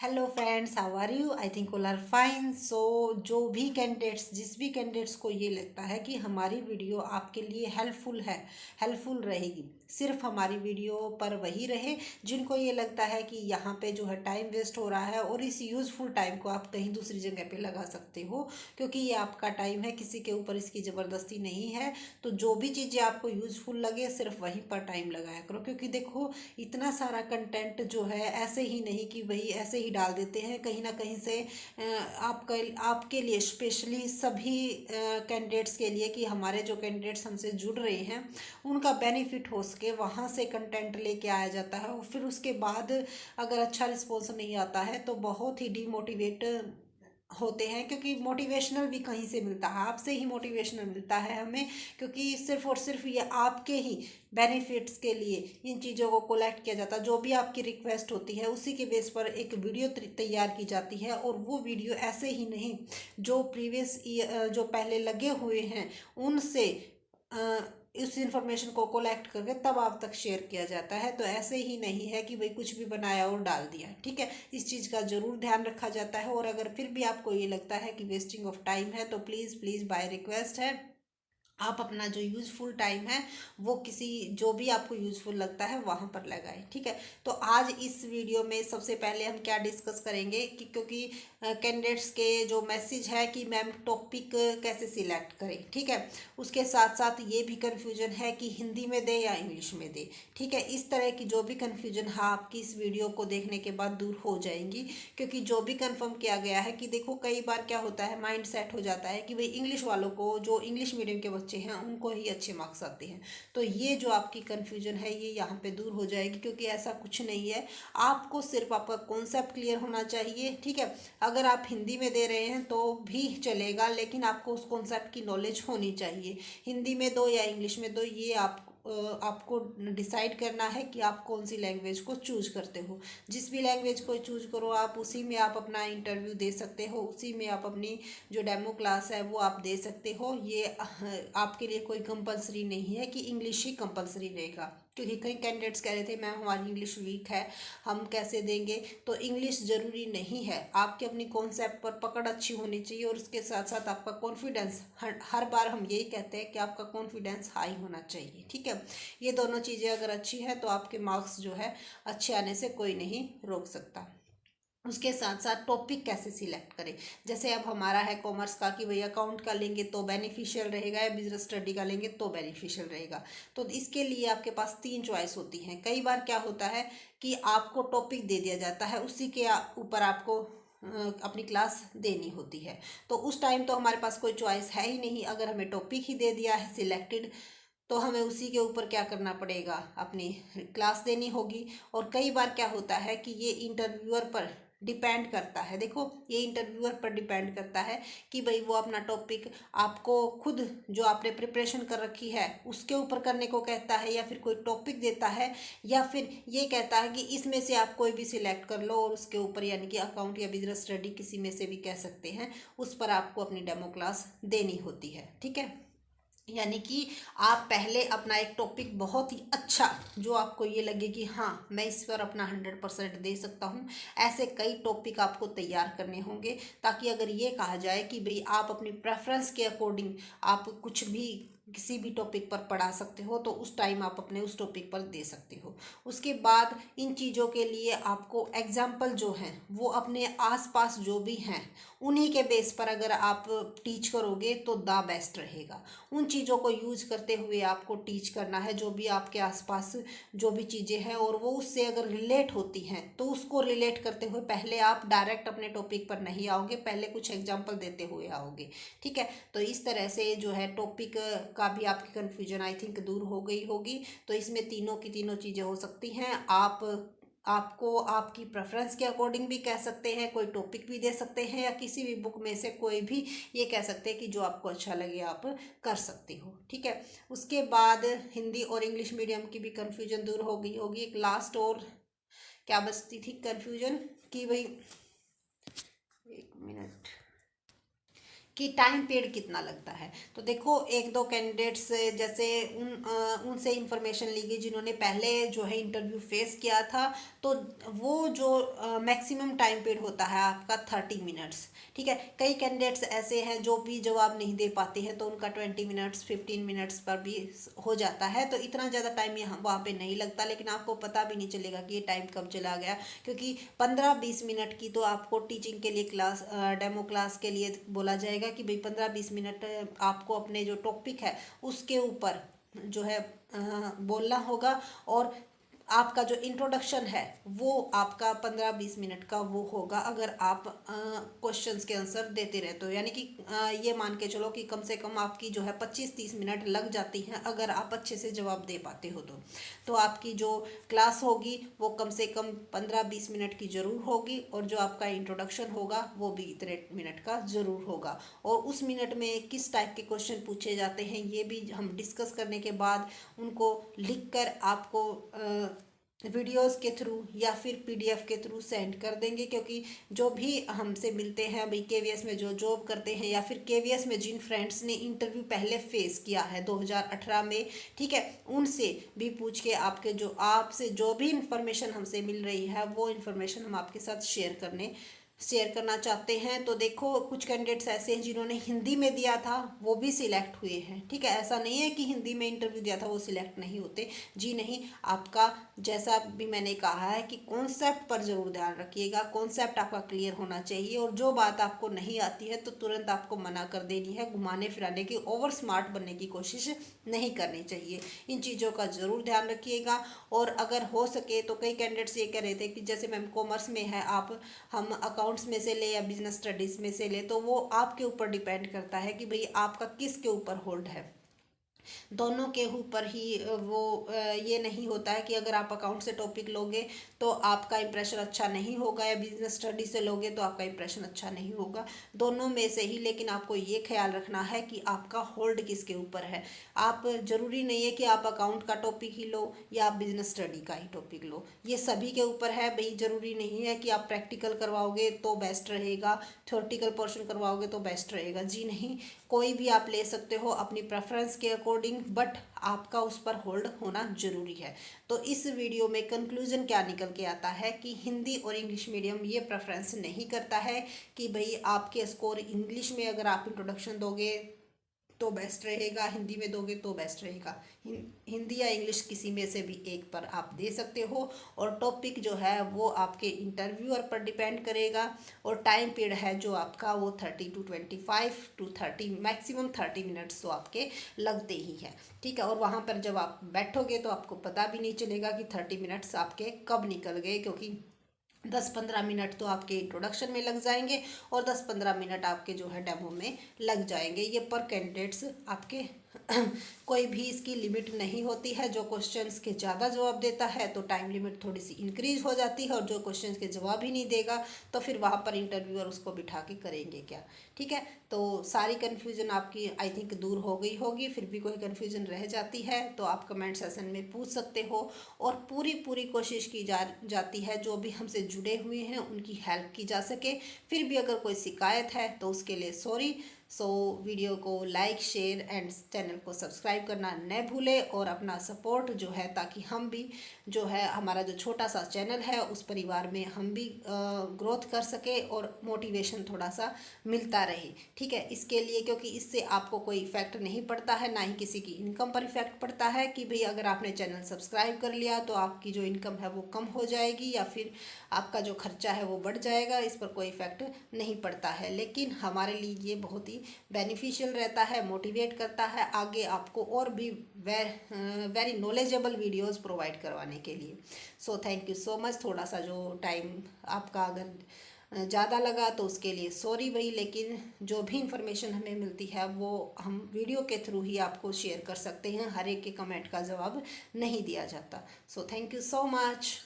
Hello friends, how are you? I think all are fine. So जो भी candidates जिस भी कैंडिडेट्स को ये लगता है कि हमारी वीडियो आपके लिए हेल्पफुल रहेगी, सिर्फ हमारी वीडियो पर वही रहे जिनको ये लगता है कि यहाँ पे जो है टाइम वेस्ट हो रहा है और इस यूज़फुल टाइम को आप कहीं दूसरी जगह पे लगा सकते हो, क्योंकि ये आपका टाइम है, किसी के ऊपर इसकी ज़बरदस्ती नहीं है। तो जो भी चीज़ें आपको यूज़फुल लगे सिर्फ वहीं पर टाइम लगाया करो, क्योंकि देखो इतना सारा कंटेंट जो है ऐसे ही नहीं कि वही ऐसे ही डाल देते हैं, कहीं ना कहीं से आपका आपके लिए स्पेशली सभी कैंडिडेट्स के लिए कि हमारे जो कैंडिडेट्स हमसे जुड़ रहे हैं उनका बेनिफिट हो सके, वहाँ से कंटेंट लेके आया जाता है। और फिर उसके बाद अगर अच्छा रिस्पॉन्स नहीं आता है तो बहुत ही डिमोटिवेट होते हैं, क्योंकि मोटिवेशनल भी कहीं से मिलता है, आपसे ही मोटिवेशनल मिलता है हमें, क्योंकि सिर्फ और सिर्फ ये आपके ही बेनिफिट्स के लिए इन चीज़ों को कलेक्ट किया जाता है। जो भी आपकी रिक्वेस्ट होती है उसी के बेस पर एक वीडियो तैयार की जाती है, और वो वीडियो ऐसे ही नहीं, जो प्रीवियस जो पहले लगे हुए हैं उनसे इस इंफॉर्मेशन को कलेक्ट करके तब आप तक शेयर किया जाता है। तो ऐसे ही नहीं है कि भाई कुछ भी बनाया और डाल दिया, ठीक है। इस चीज़ का ज़रूर ध्यान रखा जाता है। और अगर फिर भी आपको ये लगता है कि वेस्टिंग ऑफ टाइम है तो प्लीज़ प्लीज़ बाय रिक्वेस्ट है, आप अपना जो यूज़फुल टाइम है वो किसी जो भी आपको यूज़फुल लगता है वहाँ पर लगाएं, ठीक है। तो आज इस वीडियो में सबसे पहले हम क्या डिस्कस करेंगे कि क्योंकि कैंडिडेट्स के जो मैसेज है कि मैम टॉपिक कैसे सिलेक्ट करें, ठीक है। उसके साथ साथ ये भी कन्फ्यूजन है कि हिंदी में दे या इंग्लिश में दे, ठीक है। इस तरह की जो भी कन्फ्यूजन है आपकी इस वीडियो को देखने के बाद दूर हो जाएंगी, क्योंकि जो भी कंफर्म किया गया है कि देखो कई बार क्या होता है, माइंड सेट हो जाता है कि भाई इंग्लिश वालों को, जो इंग्लिश मीडियम के बच्चे हैं उनको ही अच्छे मार्क्स आते हैं। तो ये जो आपकी कन्फ्यूजन है ये यहाँ पे दूर हो जाएगी, क्योंकि ऐसा कुछ नहीं है। आपको सिर्फ आपका कॉन्सेप्ट क्लियर होना चाहिए, ठीक है। अगर आप हिंदी में दे रहे हैं तो भी चलेगा, लेकिन आपको उस कॉन्सेप्ट की नॉलेज होनी चाहिए। हिंदी में दो या इंग्लिश में दो, ये आपको डिसाइड करना है कि आप कौन सी लैंग्वेज को चूज करते हो। जिस भी लैंग्वेज को चूज करो आप उसी में आप अपना इंटरव्यू दे सकते हो, उसी में आप अपनी जो डेमो क्लास है वो आप दे सकते हो। ये आपके लिए कोई कंपलसरी नहीं है कि इंग्लिश ही कंपलसरी रहेगा, क्योंकि कई कैंडिडेट्स कह रहे थे मैम हमारी इंग्लिश वीक है, हम कैसे देंगे। तो इंग्लिश ज़रूरी नहीं है, आपके अपनी कॉन्सेप्ट पर पकड़ अच्छी होनी चाहिए, और उसके साथ साथ आपका कॉन्फिडेंस, हर बार हम यही कहते हैं कि आपका कॉन्फिडेंस हाई होना चाहिए, ठीक है। ये दोनों चीज़ें अगर अच्छी है तो आपके मार्क्स जो है अच्छे आने से कोई नहीं रोक सकता। उसके साथ साथ टॉपिक कैसे सिलेक्ट करें, जैसे अब हमारा है कॉमर्स का कि भैया अकाउंट का लेंगे तो बेनिफिशियल रहेगा या बिजनेस स्टडी का लेंगे तो बेनिफिशियल रहेगा। तो इसके लिए आपके पास तीन चॉइस होती हैं। कई बार क्या होता है कि आपको टॉपिक दे दिया जाता है, उसी के ऊपर आपको अपनी क्लास देनी होती है। तो उस टाइम तो हमारे पास कोई चॉइस है ही नहीं, अगर हमें टॉपिक ही दे दिया है सिलेक्टेड तो हमें उसी के ऊपर क्या करना पड़ेगा, अपनी क्लास देनी होगी। और कई बार क्या होता है कि ये इंटरव्यूअर पर डिपेंड करता है, देखो ये इंटरव्यूअर पर डिपेंड करता है कि भाई वो अपना टॉपिक आपको खुद जो आपने प्रिपरेशन कर रखी है उसके ऊपर करने को कहता है, या फिर कोई टॉपिक देता है, या फिर ये कहता है कि इसमें से आप कोई भी सिलेक्ट कर लो और उसके ऊपर, यानी कि अकाउंट या बिजनेस स्टडी किसी में से भी कह सकते हैं, उस पर आपको अपनी डेमो क्लास देनी होती है, ठीक है। यानी कि आप पहले अपना एक टॉपिक बहुत ही अच्छा, जो आपको ये लगे कि हाँ मैं इस पर अपना 100% दे सकता हूँ, ऐसे कई टॉपिक आपको तैयार करने होंगे, ताकि अगर ये कहा जाए कि भाई आप अपनी प्रेफरेंस के अकॉर्डिंग आप कुछ भी किसी भी टॉपिक पर पढ़ा सकते हो, तो उस टाइम आप अपने उस टॉपिक पर दे सकते हो। उसके बाद इन चीज़ों के लिए आपको एग्जाम्पल जो हैं वो अपने आसपास जो भी हैं उन्हीं के बेस पर अगर आप टीच करोगे तो द बेस्ट रहेगा। उन चीज़ों को यूज करते हुए आपको टीच करना है, जो भी आपके आसपास जो भी चीज़ें हैं और वो उससे अगर रिलेट होती हैं तो उसको रिलेट करते हुए पहले आप डायरेक्ट अपने टॉपिक पर नहीं आओगे, पहले कुछ एग्जाम्पल देते हुए आओगे, ठीक है। तो इस तरह से जो है टॉपिक का भी आपकी कन्फ्यूजन आई थिंक दूर हो गई होगी। तो इसमें तीनों की तीनों चीज़ें हो सकती हैं, आपको आपकी प्रेफरेंस के अकॉर्डिंग भी कह सकते हैं, कोई टॉपिक भी दे सकते हैं, या किसी भी बुक में से कोई भी ये कह सकते हैं कि जो आपको अच्छा लगे आप कर सकते हो, ठीक है। उसके बाद हिंदी और इंग्लिश मीडियम की भी कन्फ्यूजन दूर हो गई होगी। एक लास्ट और क्या बचती थी कन्फ्यूजन कि भाई, एक मिनट, कि टाइम पीरियड कितना लगता है। तो देखो एक दो कैंडिडेट्स जैसे उनसे इंफॉर्मेशन ली गई जिन्होंने पहले जो है इंटरव्यू फेस किया था, तो वो जो मैक्सिमम टाइम पीरियड होता है आपका 30 मिनट्स। ठीक है, कई कैंडिडेट्स ऐसे हैं जो भी जवाब नहीं दे पाते हैं तो उनका 20 मिनट्स 15 मिनट्स पर भी हो जाता है, तो इतना ज़्यादा टाइम यहाँ वहाँ पे नहीं लगता, लेकिन आपको पता भी नहीं चलेगा कि ये टाइम कब चला गया, क्योंकि 15-20 मिनट की तो आपको टीचिंग के लिए क्लास डेमो क्लास के लिए बोला जाएगा कि भाई 15-20 मिनट आपको अपने जो टॉपिक है उसके ऊपर जो है बोलना होगा, और आपका जो इंट्रोडक्शन है वो आपका 15-20 मिनट का वो होगा, अगर आप क्वेश्चंस के आंसर देते रहे तो, यानी कि ये मान के चलो कि कम से कम आपकी जो है 25-30 मिनट लग जाती हैं अगर आप अच्छे से जवाब दे पाते हो तो आपकी जो क्लास होगी वो कम से कम 15-20 मिनट की ज़रूर होगी, और जो आपका इंट्रोडक्शन होगा वो भी इतने मिनट का ज़रूर होगा। और उस मिनट में किस टाइप के क्वेश्चन पूछे जाते हैं ये भी हम डिस्कस करने के बाद उनको लिख कर आपको वीडियोस के थ्रू या फिर पीडीएफ के थ्रू सेंड कर देंगे, क्योंकि जो भी हमसे मिलते हैं भाई केवीएस में जो जॉब करते हैं या फिर केवीएस में जिन फ्रेंड्स ने इंटरव्यू पहले फेस किया है 2018 में, ठीक है, उनसे भी पूछ के आपके जो आपसे जो भी इंफॉर्मेशन हमसे मिल रही है वो इंफॉर्मेशन हम आपके साथ शेयर करना चाहते हैं। तो देखो कुछ कैंडिडेट्स ऐसे हैं जिन्होंने हिंदी में दिया था वो भी सिलेक्ट हुए हैं। ठीक है, ऐसा नहीं है कि हिंदी में इंटरव्यू दिया था वो सिलेक्ट नहीं होते, जी नहीं। आपका जैसा भी मैंने कहा है कि कॉन्सेप्ट पर ज़रूर ध्यान रखिएगा, कॉन्सेप्ट आपका क्लियर होना चाहिए, और जो बात आपको नहीं आती है तो तुरंत आपको मना कर देनी है, घुमाने फिराने की ओवर स्मार्ट बनने की कोशिश नहीं करनी चाहिए। इन चीज़ों का ज़रूर ध्यान रखिएगा। और अगर हो सके तो कई कैंडिडेट्स ये कह रहे थे कि जैसे मैम कॉमर्स में है आप, हम अकाउंट्स में से ले या बिजनेस स्टडीज़ में से ले, तो वो आपके ऊपर डिपेंड करता है कि भाई आपका किसके ऊपर होल्ड है। दोनों के ऊपर ही ये नहीं होता है कि अगर आप अकाउंट से टॉपिक लोगे तो आपका इंप्रेशन अच्छा नहीं होगा, या बिजनेस स्टडी से लोगे तो आपका इंप्रेशन अच्छा नहीं होगा, दोनों में से ही। लेकिन आपको ये ख्याल रखना है कि आपका होल्ड किसके ऊपर है। आप ज़रूरी नहीं है कि आप अकाउंट का टॉपिक ही लो या आप बिजनेस स्टडी का ही टॉपिक लो, ये सभी के ऊपर है भाई। ज़रूरी नहीं है कि आप प्रैक्टिकल करवाओगे तो बेस्ट रहेगा, थ्योरेटिकल पोर्शन करवाओगे तो बेस्ट रहेगा, जी नहीं। कोई भी आप ले सकते हो अपनी प्रेफरेंस के अकॉर्डिंग, बट आपका उस पर होल्ड होना जरूरी है। तो इस वीडियो में कंक्लूजन क्या निकल के आता है कि हिंदी और इंग्लिश मीडियम ये प्रेफरेंस नहीं करता है कि भाई आपके स्कोर इंग्लिश में अगर आप इंट्रोडक्शन दोगे तो बेस्ट रहेगा, हिंदी में दोगे तो बेस्ट रहेगा। हिंदी या इंग्लिश किसी में से भी एक पर आप दे सकते हो, और टॉपिक जो है वो आपके इंटरव्यूअर पर डिपेंड करेगा, और टाइम पीरियड है जो आपका वो 30 to 25 to 30 मैक्सिमम 30 मिनट्स तो आपके लगते ही हैं। ठीक है, और वहाँ पर जब आप बैठोगे तो आपको पता भी नहीं चलेगा कि 30 मिनट्स आपके कब निकल गए, क्योंकि 10-15 मिनट तो आपके इंट्रोडक्शन में लग जाएंगे और 10-15 मिनट आपके जो है डेमो में लग जाएंगे। ये पर कैंडिडेट्स आपके कोई भी इसकी लिमिट नहीं होती है। जो क्वेश्चंस के ज़्यादा जवाब देता है तो टाइम लिमिट थोड़ी सी इंक्रीज हो जाती है, और जो क्वेश्चंस के जवाब ही नहीं देगा तो फिर वहाँ पर इंटरव्यूअर उसको बिठा के करेंगे क्या। ठीक है, तो सारी कन्फ्यूज़न आपकी आई थिंक दूर हो गई होगी। फिर भी कोई कन्फ्यूज़न रह जाती है तो आप कमेंट सेशन में पूछ सकते हो, और पूरी कोशिश की जाती है जो भी हमसे जुड़े हुए हैं उनकी हेल्प की जा सके। फिर भी अगर कोई शिकायत है तो उसके लिए सॉरी। सो वीडियो को लाइक शेयर एंड चैनल को सब्सक्राइब करना न भूलें, और अपना सपोर्ट जो है, ताकि हम भी जो है हमारा जो छोटा सा चैनल है उस परिवार में हम भी ग्रोथ कर सके और मोटिवेशन थोड़ा सा मिलता रहे। ठीक है, इसके लिए क्योंकि इससे आपको कोई इफेक्ट नहीं पड़ता है, ना ही किसी की इनकम पर इफेक्ट पड़ता है कि भाई अगर आपने चैनल सब्सक्राइब कर लिया तो आपकी जो इनकम है वो कम हो जाएगी या फिर आपका जो खर्चा है वो बढ़ जाएगा, इस पर कोई इफेक्ट नहीं पड़ता है। लेकिन हमारे लिए ये बहुत ही बेनिफिशियल रहता है, मोटिवेट करता है आगे आपको और भी वेरी नॉलेजेबल वीडियोस प्रोवाइड करवाने के लिए। So thank you so much. थोड़ा सा जो टाइम आपका अगर ज़्यादा लगा तो उसके लिए सॉरी भाई, लेकिन जो भी इंफॉर्मेशन हमें मिलती है वो हम वीडियो के थ्रू ही आपको शेयर कर सकते हैं, हर एक के कमेंट का जवाब नहीं दिया जाता। So thank you so much.